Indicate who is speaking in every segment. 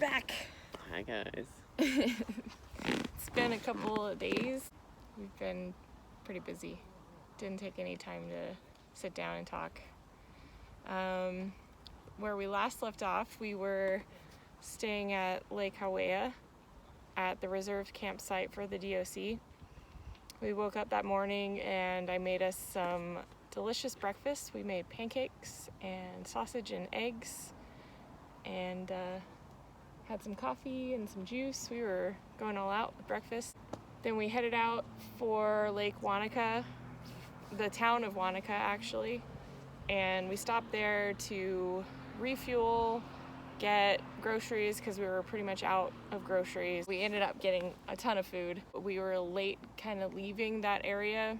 Speaker 1: back.
Speaker 2: Hi guys.
Speaker 1: It's been a couple of days. We've been pretty busy. Didn't take any time to sit down and talk. Where we last left off, we were staying at Lake Tekapo at the reserved campsite for the DOC. We woke up that morning and I made us some delicious breakfast. We made pancakes and sausage and eggs and had some coffee and some juice. We were going all out with breakfast. Then we headed out for Lake Wanaka, the town of Wanaka actually, and we stopped there to refuel, get groceries because we were pretty much out of groceries. We ended up getting a ton of food. We were late kind of leaving that area,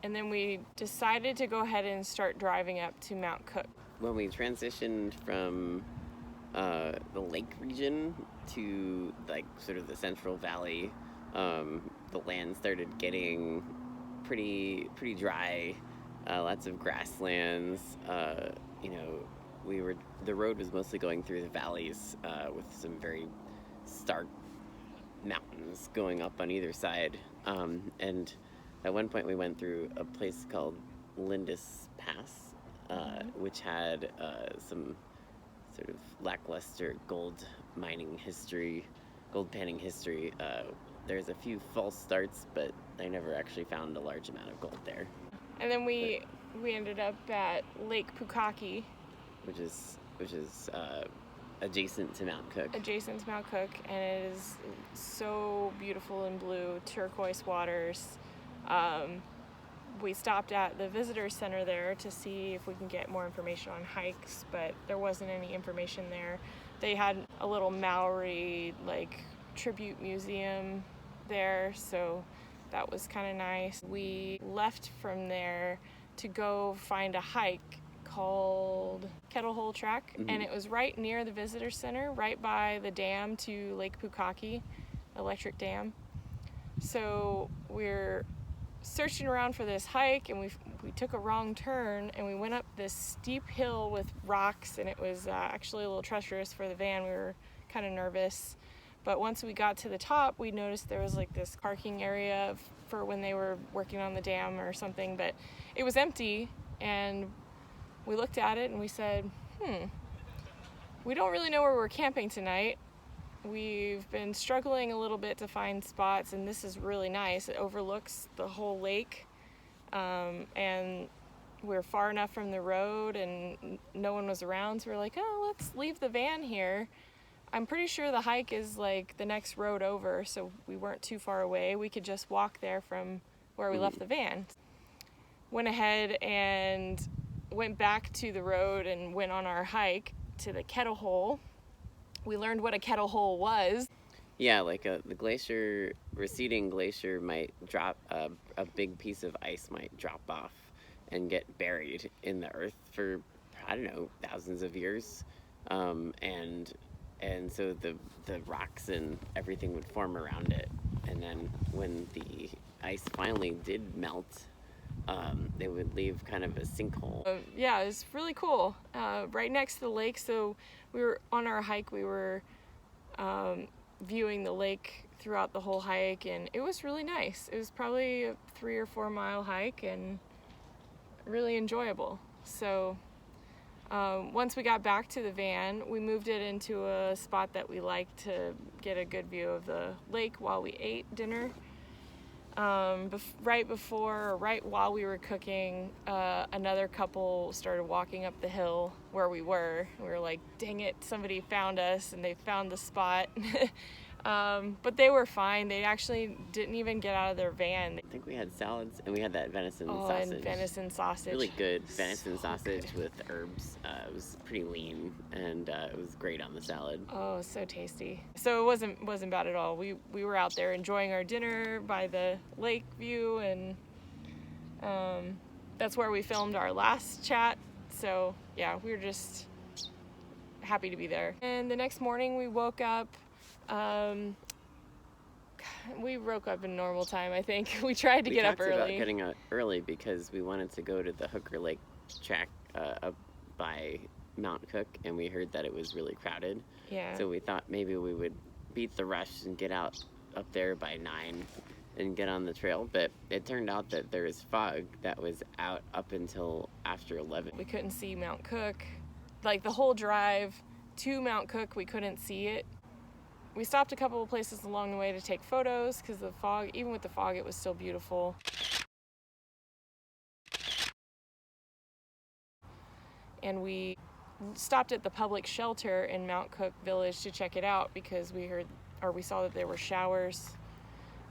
Speaker 1: and then we decided to go ahead and start driving up to Mount Cook.
Speaker 2: When we transitioned from the lake region to like sort of the Central Valley, the land started getting pretty dry, lots of grasslands. The road was mostly going through the valleys with some very stark mountains going up on either side. And at one point we went through a place called Lindis Pass, which had some sort of lackluster gold panning history. There's a few false starts, but I never actually found a large amount of gold there.
Speaker 1: And then we ended up at Lake Pukaki,
Speaker 2: which is adjacent to Mount Cook.
Speaker 1: And it is so beautiful and blue, turquoise waters. We stopped at the visitor center there to see if we can get more information on hikes, but there wasn't any information there. They had a little Maori tribute museum there, so that was kind of nice. We left from there to go find a hike called Kettle Hole Track, and it was right near the visitor center, right by the dam to Lake Pukaki, electric dam. So we're searching around for this hike, and we took a wrong turn, and we went up this steep hill with rocks, and it was actually a little treacherous for the van. We were kind of nervous, but once we got to the top, we noticed there was this parking area for when they were working on the dam or something, but it was empty, and we looked at it and we said, we don't really know where we're camping tonight. We've been struggling a little bit to find spots, and this is really nice. It overlooks the whole lake, and we're far enough from the road, and no one was around, so we're like, let's leave the van here. I'm pretty sure the hike is the next road over, so we weren't too far away. We could just walk there from where we left the van. Went ahead and went back to the road and went on our hike to the kettle hole. We learned what a kettle hole was.
Speaker 2: Yeah, the receding glacier might drop, a big piece of ice might drop off and get buried in the earth for, I don't know, thousands of years. And so the rocks and everything would form around it. And then when the ice finally did melt, they would leave kind of a sinkhole.
Speaker 1: Yeah, it was really cool. Right next to the lake, so we were on our hike, we were viewing the lake throughout the whole hike, and it was really nice. It was probably a 3 or 4 mile hike and really enjoyable. So once we got back to the van, we moved it into a spot that we liked to get a good view of the lake while we ate dinner. Right while we were cooking, another couple started walking up the hill where we were. We were like, dang it, somebody found us, and they found the spot. But they were fine. They actually didn't even get out of their van.
Speaker 2: I think we had salads, and we had that venison sausage.
Speaker 1: And venison sausage.
Speaker 2: Really good venison sausage with herbs. It was pretty lean, and it was great on the salad.
Speaker 1: Oh, so tasty. So it wasn't bad at all. We were out there enjoying our dinner by the lake view, and that's where we filmed our last chat. So yeah, we were just happy to be there. And the next morning we woke up. We woke up in normal time, I think. We tried to get up early.
Speaker 2: We talked about getting up early because we wanted to go to the Hooker Lake track up by Mount Cook, and we heard that it was really crowded.
Speaker 1: Yeah.
Speaker 2: So we thought maybe we would beat the rush and get out up there by 9 and get on the trail. But it turned out that there was fog that was out up until after 11.
Speaker 1: We couldn't see Mount Cook. Like the whole drive to Mount Cook, we couldn't see it. We stopped a couple of places along the way to take photos because the fog, even with the fog, it was still beautiful. And we stopped at the public shelter in Mount Cook Village to check it out because we saw that there were showers.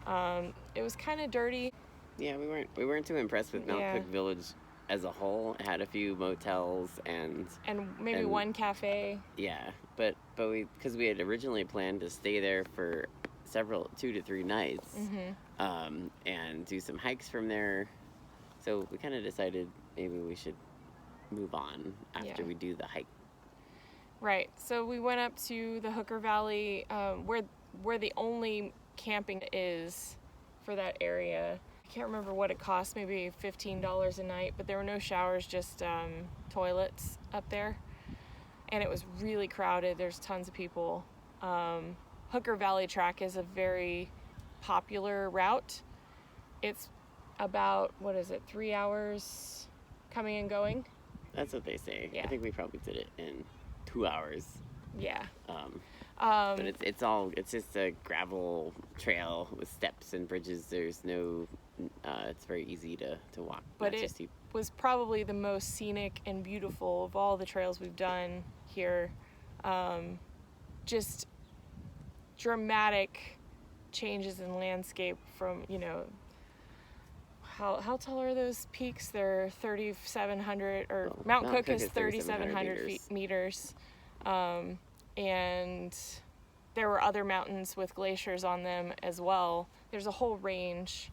Speaker 1: It was kind of dirty.
Speaker 2: Yeah, we weren't too impressed with Mount
Speaker 1: Yeah.
Speaker 2: Cook Village as a whole. It had a few motels and
Speaker 1: maybe one cafe.
Speaker 2: Yeah, but because we had originally planned to stay there for 2 to 3 nights, and do some hikes from there. So we kind of decided maybe we should move on after we do the hike.
Speaker 1: Right. So we went up to the Hooker Valley, where the only camping is for that area. I can't remember what it cost, maybe $15 a night, but there were no showers, just toilets up there. And it was really crowded. There's tons of people. Hooker Valley Track is a very popular route. It's about, 3 hours coming and going?
Speaker 2: That's what they say.
Speaker 1: Yeah.
Speaker 2: I think we probably did it in 2 hours.
Speaker 1: Yeah.
Speaker 2: But it's just a gravel trail with steps and bridges. There's no, it's very easy to walk.
Speaker 1: But it was probably the most scenic and beautiful of all the trails we've done here. Just dramatic changes in landscape from, how tall are those peaks? They're 3,700, or Mount Cook is 3,700 meters. And there were other mountains with glaciers on them as well. There's a whole range,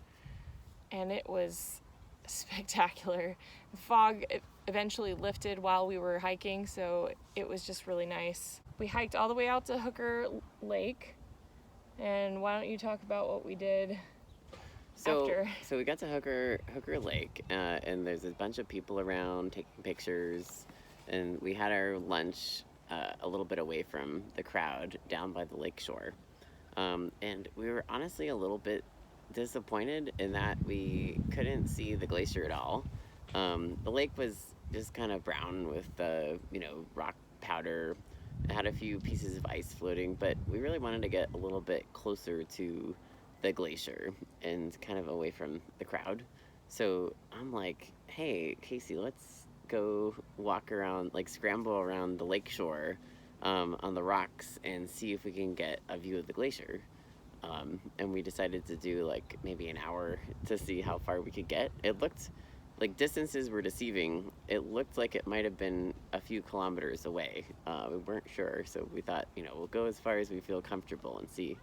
Speaker 1: and it was spectacular. The fog eventually lifted while we were hiking, so it was just really nice. We hiked all the way out to Hooker Lake, and why don't you talk about what we did after?
Speaker 2: So we got to Hooker Lake, and there's a bunch of people around taking pictures, and we had our lunch a little bit away from the crowd down by the lake shore. And we were honestly a little bit disappointed in that we couldn't see the glacier at all. The lake was just kind of brown with rock powder. It had a few pieces of ice floating, but we really wanted to get a little bit closer to the glacier and kind of away from the crowd. So I'm like, hey, Casey, let's go walk around, scramble around the lake shore on the rocks and see if we can get a view of the glacier. And we decided to do maybe an hour to see how far we could get. It looked like distances were deceiving. It looked like it might have been a few kilometers away. We weren't sure, so we thought, we'll go as far as we feel comfortable and see.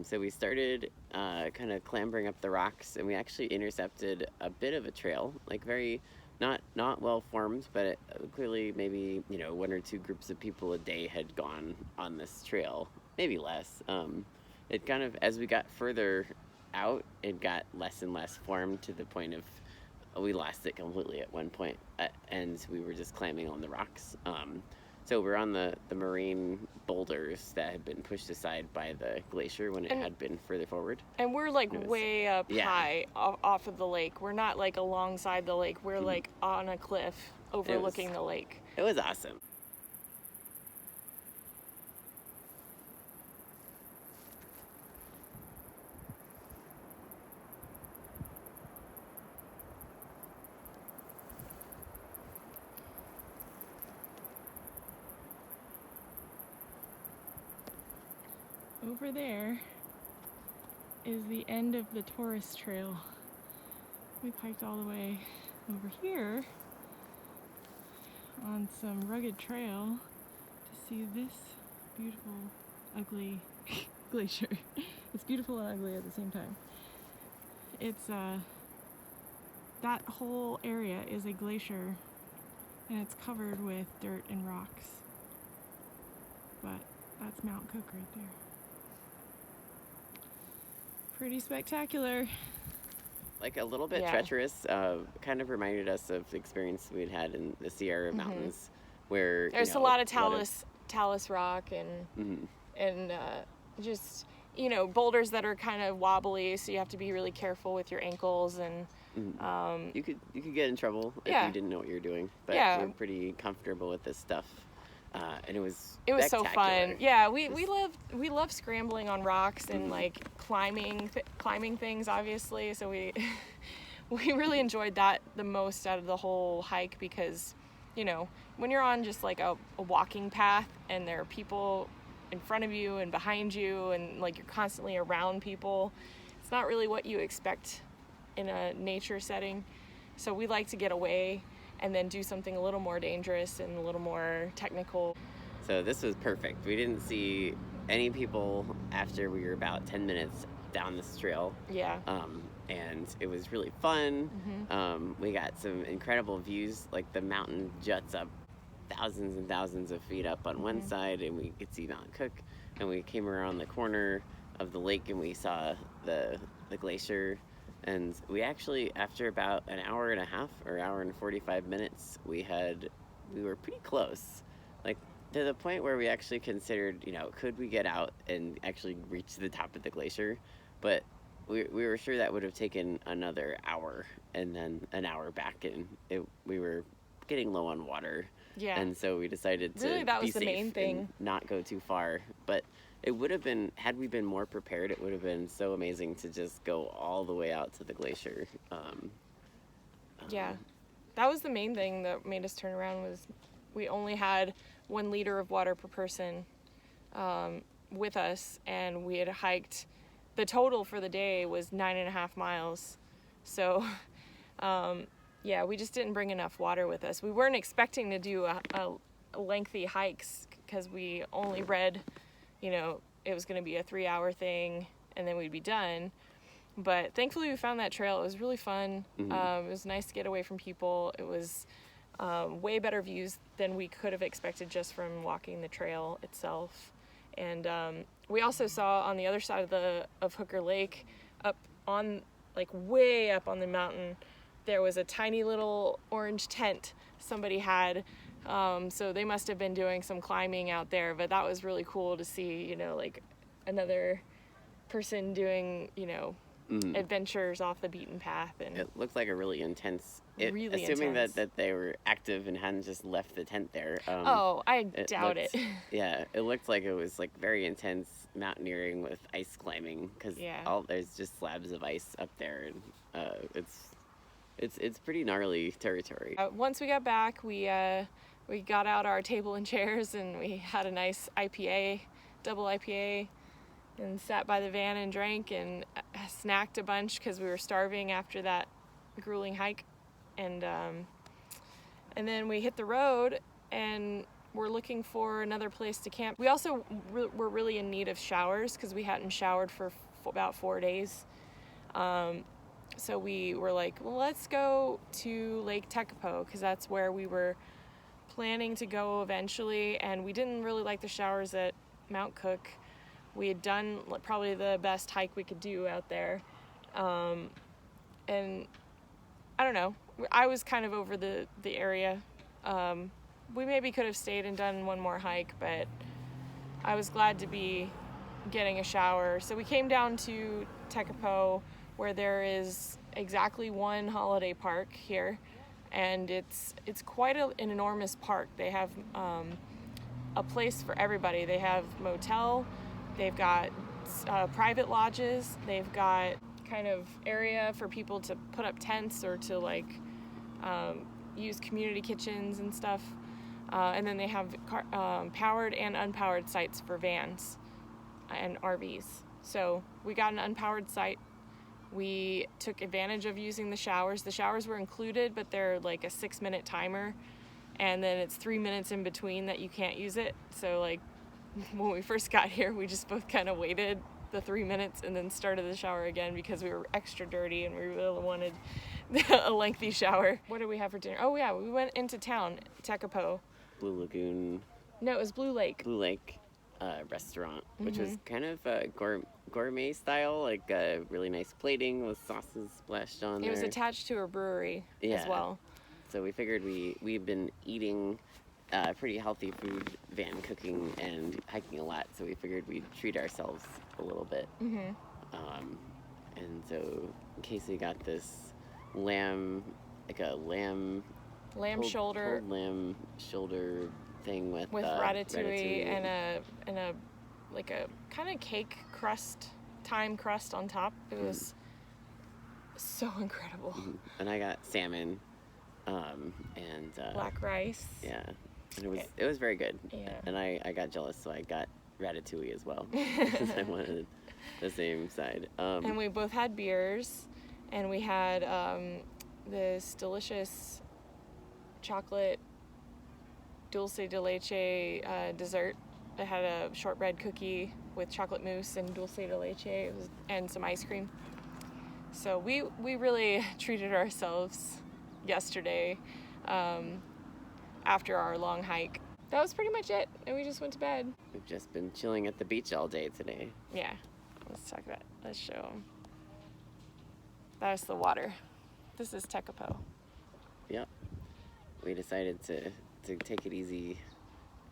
Speaker 2: So we started kind of clambering up the rocks, and we actually intercepted a bit of a trail, very not well formed, but clearly maybe 1 or 2 groups of people a day had gone on this trail, maybe less. It kind of, as we got further out, it got less and less formed to the point of we lost it completely at one point, and we were just climbing on the rocks. So we're on the marine boulders that had been pushed aside by the glacier when it had been further forward.
Speaker 1: And we're way up high off of the lake. We're not alongside the lake. We're on a cliff overlooking the lake.
Speaker 2: It was awesome.
Speaker 1: Over there is the end of the tourist trail. We've hiked all the way over here on some rugged trail to see this beautiful, ugly glacier. It's beautiful and ugly at the same time. It's that whole area is a glacier, and it's covered with dirt and rocks. But that's Mount Cook right there. Pretty spectacular.
Speaker 2: A little bit treacherous, kind of reminded us of the experience we'd had in the Sierra Mountains, where
Speaker 1: there's a lot of talus rock and
Speaker 2: Mhm.
Speaker 1: just, boulders that are kind of wobbly, so you have to be really careful with your ankles. And
Speaker 2: Mhm. You could get in trouble if
Speaker 1: Yeah.
Speaker 2: you didn't know what you were doing, but
Speaker 1: Yeah.
Speaker 2: we're pretty comfortable with this stuff, and it was
Speaker 1: so
Speaker 2: spectacular.
Speaker 1: fun. Yeah, we
Speaker 2: Just-
Speaker 1: love scrambling on rocks and
Speaker 2: Mhm.
Speaker 1: like climbing things, obviously. So we we really enjoyed that the most out of the whole hike, because when you're on just like a walking path and there are people in front of you and behind you, and like you're constantly around people, it's not really what you expect in a nature setting. So we like to get away and then do something a little more dangerous and a little more technical.
Speaker 2: So this was perfect. We didn't see any people after we were about 10 minutes down this trail.
Speaker 1: Yeah.
Speaker 2: And it was really fun.
Speaker 1: Mhm.
Speaker 2: We got some incredible views. Like the mountain juts up thousands and thousands of feet up on one
Speaker 1: Mhm.
Speaker 2: side, and we could see Mount Cook. And we came around the corner of the lake, and we saw the glacier. And we actually, after about an hour and a half or hour and 45 minutes, we were pretty close. Like to the point where we actually considered, could we get out and actually reach the top of the glacier? But we were sure that would have taken another hour and then an hour back, and we were getting low on water.
Speaker 1: Yeah.
Speaker 2: And so we decided to
Speaker 1: Really, that
Speaker 2: be
Speaker 1: was the
Speaker 2: safe
Speaker 1: main thing.
Speaker 2: and not go too far. But it would have been, had we been more prepared, it would have been so amazing to just go all the way out to the glacier.
Speaker 1: Yeah. That was the main thing that made us turn around, was we only had 1 liter of water per person with us, and we had hiked, the total for the day was 9.5 miles. So yeah, we just didn't bring enough water with us. We weren't expecting to do a lengthy hikes, because we only read, it was going to be a 3-hour thing and then we'd be done. But thankfully we found that trail. It was really fun.
Speaker 2: Mhm.
Speaker 1: It was nice to get away from people. It was way better views than we could have expected just from walking the trail itself. And we also saw on the other side of Hooker Lake, up on, like way up on the mountain, there was a tiny little orange tent somebody had. So they must have been doing some climbing out there, but that was really cool to see, like another person doing,
Speaker 2: Mhm.
Speaker 1: adventures off the beaten path. And
Speaker 2: It looked like a really intense.
Speaker 1: Really
Speaker 2: assuming
Speaker 1: intense.
Speaker 2: that they were active and hadn't just left the tent there.
Speaker 1: Oh, I doubt
Speaker 2: looked-
Speaker 1: it.
Speaker 2: Yeah, it looked like it was like very intense mountaineering with ice climbing, because
Speaker 1: Yeah.
Speaker 2: there's just slabs of ice up there, and it's pretty gnarly territory.
Speaker 1: Once we got back, we got out our table and chairs, and we had a nice IPA, double IPA, and sat by the van and drank and snacked a bunch, because we were starving after that grueling hike. And then we hit the road, and we're looking for another place to camp. We also were really in need of showers, because we hadn't showered for about 4 days. So we were like, well, let's go to Lake Tekapo, because that's where we were planning to go eventually. And we didn't really like the showers at Mount Cook. We had done probably the best hike we could do out there. And I don't know, I was kind of over the area. We maybe could have stayed and done one more hike, but I was glad to be getting a shower. So we came down to Tekapo, where there is exactly one holiday park here, and it's quite an enormous park. They have a place for everybody. They have motel, they've got private lodges, they've got kind of area for people to put up tents or to like use community kitchens and stuff. And then they have powered and unpowered sites for vans and RVs. So we got an unpowered site. We took advantage of using the showers. The showers were included, but they're like a 6-minute timer. And then it's 3 minutes in between that you can't use it. So like when we first got here, we just both kind of waited the 3 minutes and then started the shower again, because we were extra dirty and we really wanted a lengthy shower. What did we have for dinner? Oh yeah, we went into town, Tekapo.
Speaker 2: Blue Lagoon,
Speaker 1: No, it was Blue Lake.
Speaker 2: Blue Lake restaurant, which was
Speaker 1: Mhm.
Speaker 2: kind of gourmet style, like really nice plating with sauces splashed on
Speaker 1: It
Speaker 2: there.
Speaker 1: was attached to a brewery
Speaker 2: Yeah.
Speaker 1: as well.
Speaker 2: So we figured we've been eating pretty healthy food van, cooking and hiking a lot, so we figured we'd treat ourselves a little bit.
Speaker 1: Mm-hmm.
Speaker 2: And so Casey got this lamb, like a lamb
Speaker 1: Shoulder
Speaker 2: pulled lamb shoulder thing with
Speaker 1: ratatouille and a like a kind of cake crust, thyme crust on top. It was so incredible.
Speaker 2: And I got salmon, and
Speaker 1: black rice.
Speaker 2: Yeah, and it was very good.
Speaker 1: Yeah.
Speaker 2: And I got jealous, so I got ratatouille as well because I wanted the same side.
Speaker 1: And we both had beers, and we had this delicious chocolate dulce de leche dessert. It had a shortbread cookie with chocolate mousse and dulce de leche and some ice cream. So we really treated ourselves yesterday after our long hike. That was pretty much it, and we just went to bed.
Speaker 2: We've just been chilling at the beach all day today.
Speaker 1: Yeah, let's show them. That's the water. This is Tekapo.
Speaker 2: Yep. We decided to take it easy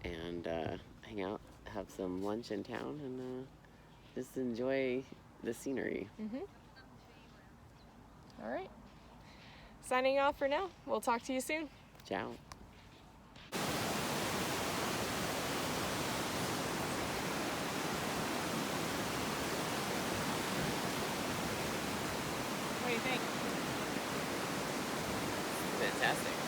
Speaker 2: and hang out, have some lunch in town, and just enjoy the scenery.
Speaker 1: Mm-hmm. All right. Signing off for now. We'll talk to you soon.
Speaker 2: Ciao.
Speaker 1: What do you think?
Speaker 2: Fantastic.